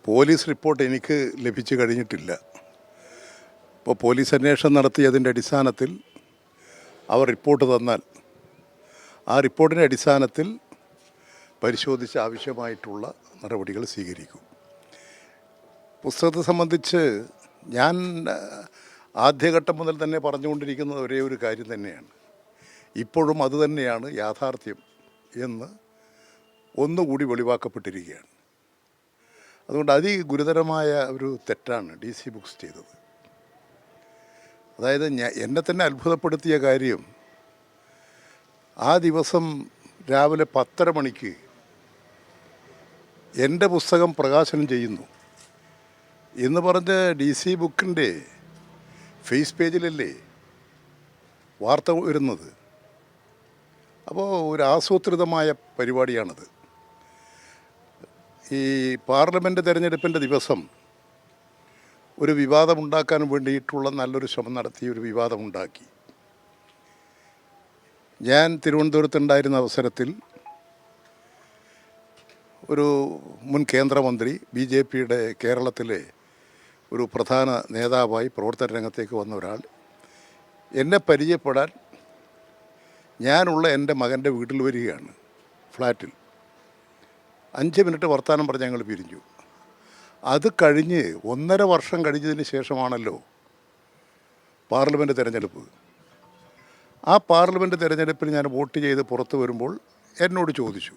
Police report എനിക്ക് ലഭിച്ചു കഴിഞ്ഞിട്ടില്ല. ഇപ്പോൾ പോലീസ് അന്വേഷണം നടത്തിയതിൻ്റെ അടിസ്ഥാനത്തിൽ അവർ റിപ്പോർട്ട് തന്നാൽ ആ റിപ്പോർട്ടിൻ്റെ അടിസ്ഥാനത്തിൽ പരിശോധിച്ച് ആവശ്യമായിട്ടുള്ള നടപടികൾ സ്വീകരിക്കും. പുസ്തകത്തെ സംബന്ധിച്ച് ഞാൻ ആദ്യഘട്ടം മുതൽ തന്നെ പറഞ്ഞുകൊണ്ടിരിക്കുന്നത് ഒരേ ഒരു കാര്യം തന്നെയാണ്. ഇപ്പോഴും അതുതന്നെയാണ് യാഥാർത്ഥ്യം എന്ന് ഒന്നുകൂടി വെളിവാക്കപ്പെട്ടിരിക്കുകയാണ്. അതുകൊണ്ട് അതിഗുരുതരമായ ഒരു തെറ്റാണ് DC ബുക്സ് ചെയ്തത്. അതായത് എന്നെ തന്നെ അത്ഭുതപ്പെടുത്തിയ കാര്യം, ആ ദിവസം രാവിലെ 10:30 മണിക്ക് എൻ്റെ പുസ്തകം പ്രകാശനം ചെയ്യുന്നു എന്ന് പറഞ്ഞ് DC ബുക്കിൻ്റെ ഫേസ് പേജിലല്ലേ വാർത്ത വരുന്നത്. അപ്പോൾ ഒരു ആസൂത്രിതമായ പരിപാടിയാണത്. ഈ പാർലമെൻറ്റ് തെരഞ്ഞെടുപ്പിൻ്റെ ദിവസം ഒരു വിവാദമുണ്ടാക്കാൻ വേണ്ടിയിട്ടുള്ള നല്ലൊരു ശ്രമം നടത്തി ഒരു വിവാദമുണ്ടാക്കി. ഞാൻ തിരുവനന്തപുരത്തുണ്ടായിരുന്ന അവസരത്തിൽ ഒരു മുൻ കേന്ദ്രമന്ത്രി, BJPയുടെ കേരളത്തിലെ ഒരു പ്രധാന നേതാവായി പ്രവർത്തന രംഗത്തേക്ക് വന്ന ഒരാൾ എന്നെ പരിചയപ്പെടാൻ ഞാനുള്ള എൻ്റെ മകൻ്റെ വീട്ടിൽ വരികയാണ്, ഫ്ലാറ്റിൽ. 5 മിനിറ്റ് വർത്തമാനം പറഞ്ഞ് ഞങ്ങൾ പിരിഞ്ഞു. അത് കഴിഞ്ഞ് 1.5 വർഷം കഴിഞ്ഞതിന് ശേഷമാണല്ലോ പാർലമെൻറ്റ് തിരഞ്ഞെടുപ്പ്. ആ പാർലമെൻറ്റ് തിരഞ്ഞെടുപ്പിൽ ഞാൻ വോട്ട് ചെയ്ത് പുറത്ത് വരുമ്പോൾ എന്നോട് ചോദിച്ചു,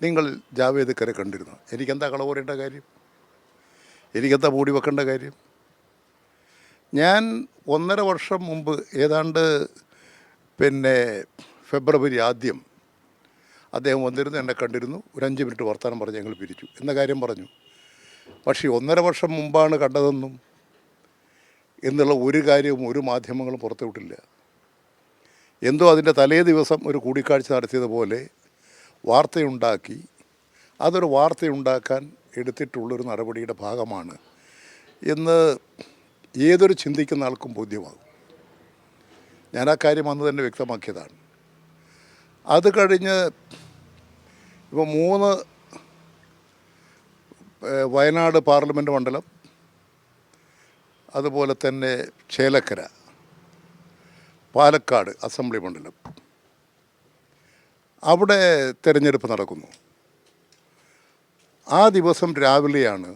നിങ്ങൾ ജാവേദ്കറെ കണ്ടിരുന്നു? എനിക്കെന്താ കളവ് പറയേണ്ട കാര്യം? എനിക്കെന്താ മൂടി വെക്കേണ്ട കാര്യം? ഞാൻ 1.5 വർഷം മുമ്പ് ഏതാണ്ട് ഫെബ്രുവരി ആദ്യം അദ്ദേഹം വന്നിരുന്നു, എന്നെ കണ്ടിരുന്നു. ഒരു 5 മിനിറ്റ് വർത്തമാനം പറഞ്ഞ് ഞങ്ങൾ പിരിച്ചു എന്ന കാര്യം പറഞ്ഞു. പക്ഷേ 1.5 വർഷം മുമ്പാണ് കണ്ടതെന്നും എന്നുള്ള ഒരു കാര്യവും ഒരു മാധ്യമങ്ങളും പുറത്തുവിട്ടില്ല. എന്തോ അതിൻ്റെ തലേ ദിവസം ഒരു കൂടിക്കാഴ്ച നടത്തിയതുപോലെ വാർത്തയുണ്ടാക്കി, അതൊരു വാർത്തയുണ്ടാക്കാൻ എടുത്തിട്ടുള്ളൊരു നടപടിയുടെ ഭാഗമാണ് എന്ന് ഏതൊരു ചിന്തിക്കുന്ന ആൾക്കും ബോധ്യമാകും. ഞാൻ ആ കാര്യം അന്ന് തന്നെ വ്യക്തമാക്കിയതാണ്. അത് കഴിഞ്ഞ് ഇപ്പോൾ 3 വയനാട് പാർലമെൻറ്റ് മണ്ഡലം, അതുപോലെ തന്നെ ചേലക്കര, പാലക്കാട് അസംബ്ലി മണ്ഡലം, അവിടെ തിരഞ്ഞെടുപ്പ് നടക്കുന്നു. ആ ദിവസം രാവിലെയാണ്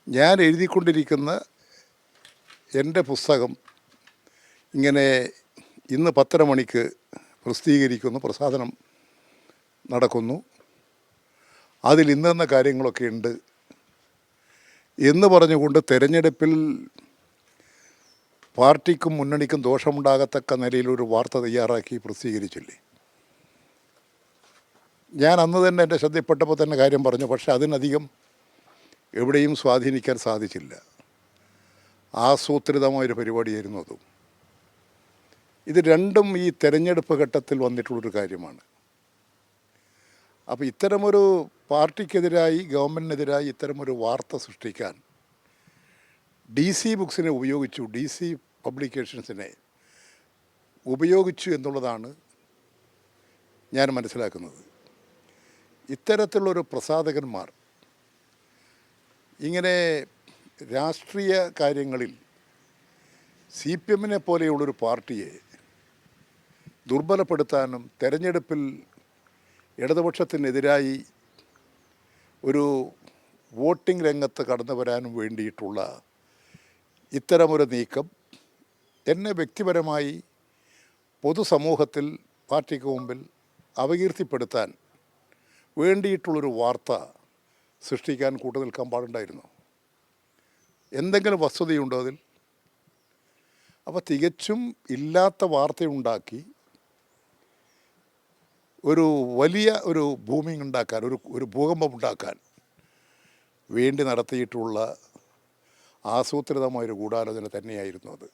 ഞാൻ എഴുതിക്കൊണ്ടിരിക്കുന്ന എൻ്റെ പുസ്തകം ഇങ്ങനെ ഇന്ന് 10:30 മണിക്ക് പ്രസിദ്ധീകരിക്കുന്നു, പ്രസാധനം നടക്കുന്നു, അതിൽ ഇന്നെന്ന കാര്യങ്ങളൊക്കെ ഉണ്ട് എന്ന് പറഞ്ഞുകൊണ്ട് തിരഞ്ഞെടുപ്പിൽ പാർട്ടിക്കും മുന്നണിക്കും ദോഷമുണ്ടാകത്തക്ക നിലയിലൊരു വാർത്ത തയ്യാറാക്കി പ്രസിദ്ധീകരിച്ചില്ലേ. ഞാൻ അന്ന് തന്നെ എൻ്റെ ശ്രദ്ധയിൽപ്പെട്ടപ്പോൾ തന്നെ കാര്യം പറഞ്ഞു. പക്ഷേ അതിനധികം എവിടെയും സ്വാധീനിക്കാൻ സാധിച്ചില്ല. ആസൂത്രിതമായൊരു പരിപാടിയായിരുന്നു അതും. ഇത് രണ്ടും ഈ തെരഞ്ഞെടുപ്പ് ഘട്ടത്തിൽ വന്നിട്ടുള്ളൊരു കാര്യമാണ്. അപ്പോൾ ഇത്തരമൊരു പാർട്ടിക്കെതിരായി, ഗവൺമെൻറ്റിനെതിരായി ഇത്തരമൊരു വാർത്ത സൃഷ്ടിക്കാൻ DC ബുക്സിനെ ഉപയോഗിച്ചു, DC പബ്ലിക്കേഷൻസിനെ ഉപയോഗിച്ചു എന്നുള്ളതാണ് ഞാൻ മനസ്സിലാക്കുന്നത്. ഇത്തരത്തിലുള്ളൊരു പ്രസാധകന്മാർ ഇങ്ങനെ രാഷ്ട്രീയ കാര്യങ്ങളിൽ CPM-നെ പോലെയുള്ളൊരു പാർട്ടിയെ ദുർബലപ്പെടുത്താനും തെരഞ്ഞെടുപ്പിൽ ഇടതുപക്ഷത്തിനെതിരായി ഒരു വോട്ടിംഗ് രംഗത്ത് കടന്നു വരാനും വേണ്ടിയിട്ടുള്ള ഇത്തരമൊരു നീക്കം എന്നെ വ്യക്തിപരമായി പൊതുസമൂഹത്തിൽ പാർട്ടിക്ക് മുമ്പിൽ അപകീർത്തിപ്പെടുത്താൻ വേണ്ടിയിട്ടുള്ളൊരു വാർത്ത സൃഷ്ടിക്കാൻ കൂട്ടു നിൽക്കാൻ പാടുണ്ടായിരുന്നു. എന്തെങ്കിലും വസ്തുതയുണ്ടോ അതിൽ? അപ്പോൾ തികച്ചും ഇല്ലാത്ത വാർത്തയുണ്ടാക്കി ഒരു വലിയ ഒരു ബൂമിങ് ഉണ്ടാക്കാൻ, ഒരു ഭൂകമ്പം ഉണ്ടാക്കാൻ വേണ്ടി നടത്തിയിട്ടുള്ള ആസൂത്രിതമായൊരു ഗൂഢാലോചന തന്നെയായിരുന്നു അത്.